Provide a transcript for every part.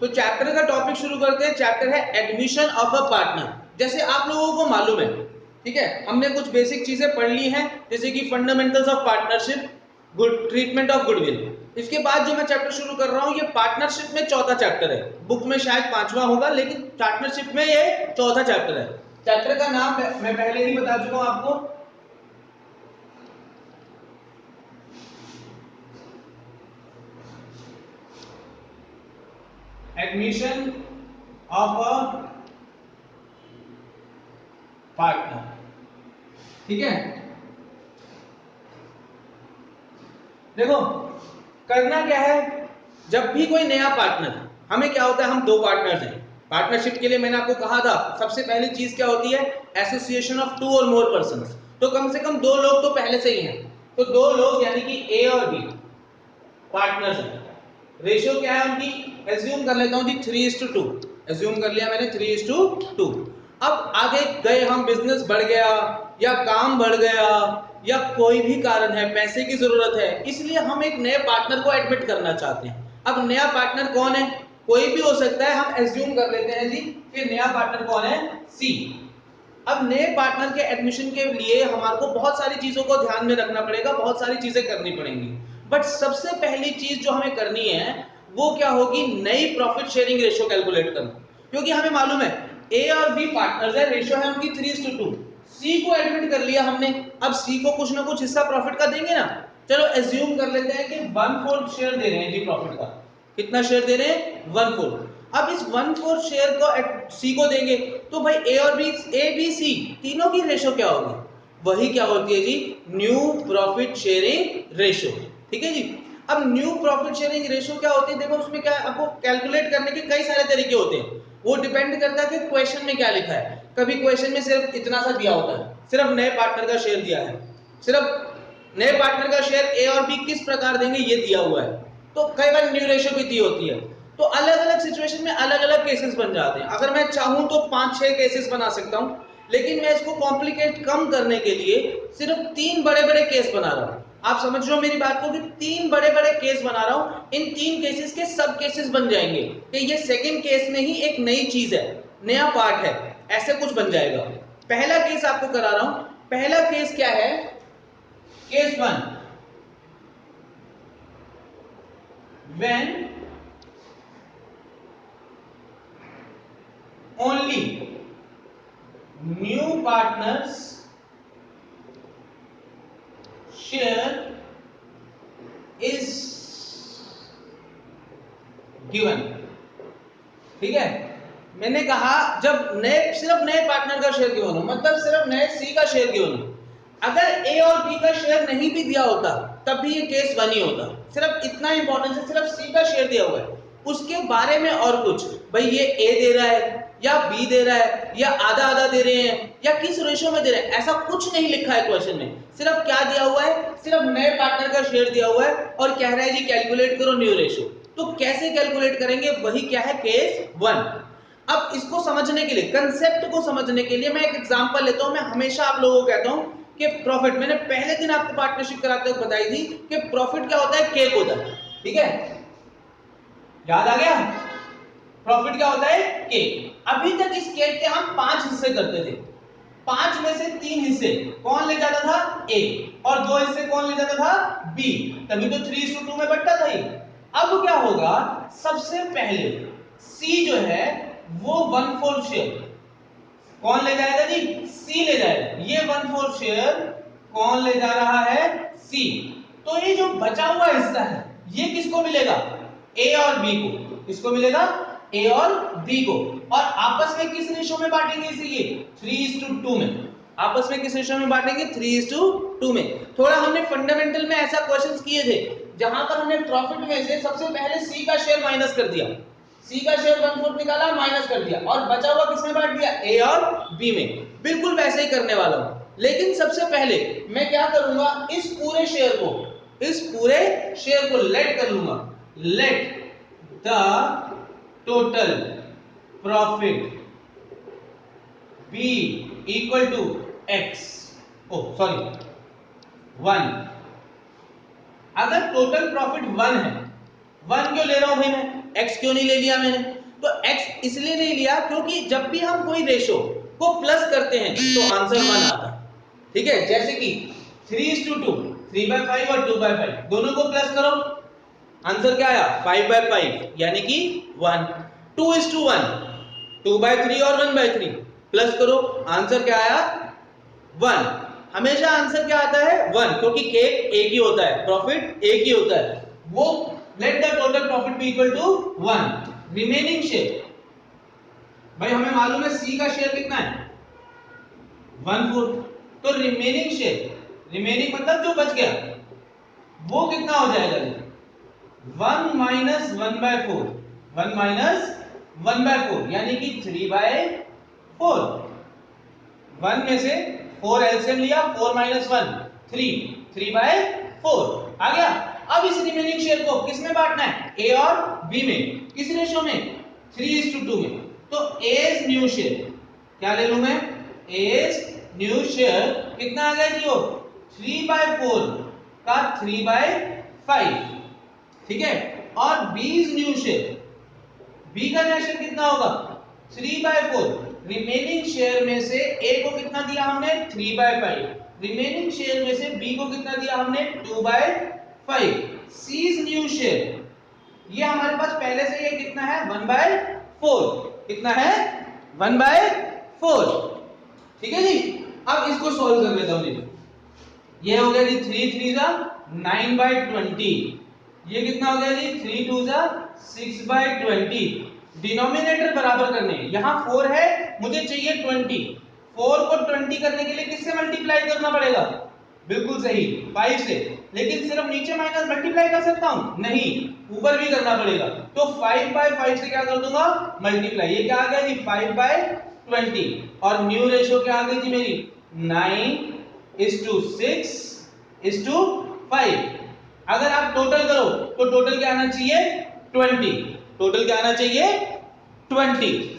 तो चैप्टर का टॉपिक शुरू करते हैं। चैप्टर है एडमिशन ऑफ अ पार्टनर। जैसे आप लोगों को मालूम है, ठीक है, हमने कुछ बेसिक चीजें पढ़ ली हैं, जैसे कि fundamentals of partnership, good treatment of goodwill. इसके बाद जो मैं चैप्टर शुरू कर रहा हूं, ये पार्टनरशिप में चौथा चैप्टर है। बुक में शायद पांचवा होगा, लेकिन पार्टनरशिप में ये चौथा चैप्टर है। चैप्टर का नाम मैं पहले ही बता चुका हूं आपको, एडमिशन ऑफ अ पार्टनर। ठीक है, देखो करना क्या है, जब भी कोई नया पार्टनर, हमें क्या होता है, हम दो पार्टनर्स हैं। पार्टनरशिप के लिए मैंने आपको कहा था सबसे पहली चीज क्या होती है, एसोसिएशन ऑफ टू और मोर पर्संस। तो कम से कम दो लोग तो पहले से ही हैं, तो दो लोग यानी कि ए और बी पार्टनर्स हैं। रेशियो क्या है उनकी, एज्यूम कर लेता हूं जी 3:2, एज्यूम कर लिया मैंने 3:2। अब आगे गए हम, बिजनेस बढ़ गया या काम बढ़ गया या कोई भी कारण है, पैसे की जरूरत है, इसलिए हम एक नए पार्टनर को एडमिट करना चाहते हैं। अब नया पार्टनर कौन है, कोई भी हो सकता है, हम एज्यूम कर लेते हैं जी कि नया पार्टनर कौन है, सी। अब नए पार्टनर के एडमिशन के लिए हमारे को बहुत सारी चीजों को ध्यान में रखना पड़ेगा, बहुत सारी चीजें करनी पड़ेंगी। बट सबसे पहली चीज जो हमें करनी है वो क्या होगी, नई प्रॉफिट शेयरिंग रेशियो कैलकुलेट करना। क्योंकि हमें मालूम है ए और बी पार्टनर्स है, रेशियो है उनकी 3:2। सी को एडमिट कर लिया हमने, अब सी को कुछ ना कुछ हिस्सा प्रॉफिट का देंगे ना। चलो एज्यूम कर लेते हैं कि 1/4 शेयर दे रहे हैं जी प्रॉफिट का। कितना शेयर दे रहे हैं, 1/4। अब इस 1/4 शेयर को सी को देंगे, तो भाई ए और बी, ए बी सी तीनों की रेशियो क्या होगी, वही क्या होती है जी, न्यू प्रॉफिट शेयरिंग रेशियो। ठीक है जी। अब न्यू प्रॉफिट शेयरिंग रेशियो क्या होती है, देखो उसमें क्या है, आपको कैलकुलेट करने के कई सारे तरीके होते हैं। वो डिपेंड करता है कि क्वेश्चन में क्या लिखा है। कभी क्वेश्चन में सिर्फ इतना सा दिया होता है, सिर्फ नए पार्टनर का शेयर दिया है, सिर्फ नए पार्टनर का शेयर ए और बी किस प्रकार देंगे ये दिया हुआ है। तो कई बार न्यू रेशियो भी दी होती है। तो अलग अलग सिचुएशन में अलग अलग केसेस बन जाते हैं। अगर मैं चाहूं तो 5-6 केसेस बना सकता हूं, लेकिन मैं इसको कॉम्प्लिकेट कम करने के लिए सिर्फ 3 बड़े बड़े केस बना रहा हूं। आप समझ रहे हो मेरी बात को, कि 3 बड़े बड़े केस बना रहा हूं। इन 3 केसेस के सब केसेस बन जाएंगे कि ये सेकंड केस में ही एक नई चीज है, नया पार्ट है, ऐसे कुछ बन जाएगा। पहला केस आपको करा रहा हूं। पहला केस क्या है, case 1, when only new partners share is given। ठीक है, मैंने कहा जब नए, सिर्फ नए पार्टनर का शेयर गिवन हो, मतलब सिर्फ नए सी का शेयर गिवन हो। अगर ए और बी का शेयर नहीं भी दिया होता तब भी ये केस 1 ही होता। सिर्फ इतना इंपॉर्टेंस है, सिर्फ सी का शेयर दिया हुआ है, उसके बारे में और कुछ, भाई ये ए दे रहा है या बी दे रहा है या आधा आधा दे रहे हैं या किस रेशियो में दे रहे हैं, ऐसा कुछ नहीं लिखा है क्वेश्चन में। सिर्फ क्या दिया हुआ है, सिर्फ नए पार्टनर का शेयर दिया हुआ है और कह रहा है जी कैलकुलेट करो न्यू रेशियो। तो कैसे कैलकुलेट करेंगे, वही क्या है, केस 1। अब इसको समझने के लिए, कंसेप्ट को समझने के लिए मैं एक एग्जांपल लेता हूं। मैं हमेशा आप लोगों को कहता हूं कि प्रॉफिट, मैंने पहले दिन आपको पार्टनरशिप कराते हुए बताई थी कि प्रॉफिट क्या होता है, केक होता है। ठीक है, याद आ गया, प्रॉफिट क्या होता है, केक। अभी तक इस केक के हम 5 हिस्से करते थे, 5 में से 3 हिस्से कौन ले जाता था, ए, और 2 हिस्से कौन ले जाता था, बी। तभी तो 3:2 में बंटता था। अब क्या होगा, सबसे पहले सी जो है वो 1/4 शेयर कौन ले जाएगा जी, सी ले जाएगा। ये 1/4 शेयर कौन ले जा रहा है, सी। तो ये जो बचा हुआ हिस्सा है ये किसको मिलेगा, ए और बी को। किसको मिलेगा, ए और बी को। और आपस में किस रेशियो में बांटेंगे इसे, ये 3:2 में। आपस में किस रेशियो में बांटेंगे, 3:2 में। थोड़ा हमने फंडामेंटल में ऐसा क्वेश्चंस किए थे जहां पर हमने प्रॉफिट में से सबसे पहले सी का शेयर माइनस कर दिया, सी का शेयर 1/4 निकाला, माइनस कर दिया, और बचा हुआ किसमें बांट दिया, ए और बी में। बिल्कुल वैसे ही करने वाला हूं, लेकिन सबसे पहले मैं क्या करूंगा, इस पूरे शेयर को लेट कर लूंगा, let the total profit be equal to X, oh sorry 1। अगर टोटल प्रॉफिट 1 है, 1 क्यों ले रहा हूं भाई मैं, x क्यों नहीं ले लिया मैंने? तो x इसलिए नहीं लिया क्योंकि जब भी हम कोई रेशो को प्लस करते हैं तो आंसर 1 आता है। ठीक है, जैसे कि 3:2, 3/5 और 2/5 दोनों को प्लस करो, आंसर क्या आया? 5/5 यानी कि 1। 2:1, 2/3 और 1/3 प्लस करो, आंसर क्या आया? 1। हमेशा आंसर क्या आता है? 1, क्योंकि केक एक ही होता है, प्रॉफिट एक ही होता है। वो let the total profit be equal to 1। Remaining share, भाई हमें मालूम है सी का शेयर कितना है? 1/4। तो रिमेनिंग शेयर, रिमेनिंग मतलब जो बच गया, वो कितना हो जाएगा? 1 माइनस 1/4, 1 माइनस 1/4 यानी कि 3/4। 1 में से 4 एलसीएम लिया, 4 माइनस 1 3, 3/4 आ गया। अब इस रिमेनिंग शेयर को किस में बांटना है? ए और बी में। किस रेशो में? 3:2 में। तो एज न्यू शेयर क्या ले लूं मैं? एज न्यू शेयर कितना आ गया जी? वो 3/4 का 3/5। ठीक है, और बीज न्यू शेयर, बी का नया शेयर कितना होगा? 3/4। रिमेनिंग शेयर में से ए को कितना दिया हमने? 3/5। रिमेनिंग शेयर में से बी को कितना दिया हमने? 2/5। सीज न्यू शेयर, ये हमारे पास पहले से ये कितना है? 1/4। कितना है? 1/4। ठीक है जी। अब इसको सॉल्व कर लेता हूं। ये हो गया जी 3 3 9/20। ये कितना हो गया जी? 3 2 6/20। डिनोमिनेटर बराबर करने, यहां 4 है, मुझे चाहिए 20। 4 को 20 करने के लिए किससे मल्टीप्लाई करना पड़ेगा? बिल्कुल सही, 5 से। लेकिन सिर्फ नीचे माइनस मल्टीप्लाई कर सकता हूं? नहीं, ऊपर भी करना पड़ेगा। तो 5/5 से क्या कर दूंगा? मल्टीप्लाई। ये क्या आ गया जी? 5/20। और न्यू रेशियो क्या आ गई जी मेरी? 9:6:5। अगर आप टोटल करो तो टोटल क्या आना चाहिए? 20। टोटल क्या आना चाहिए? 20।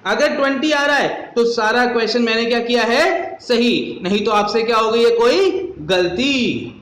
अगर 20 आ रहा है तो सारा क्वेश्चन मैंने क्या किया है? सही, नहीं तो आपसे क्या हो गई है? कोई गलती।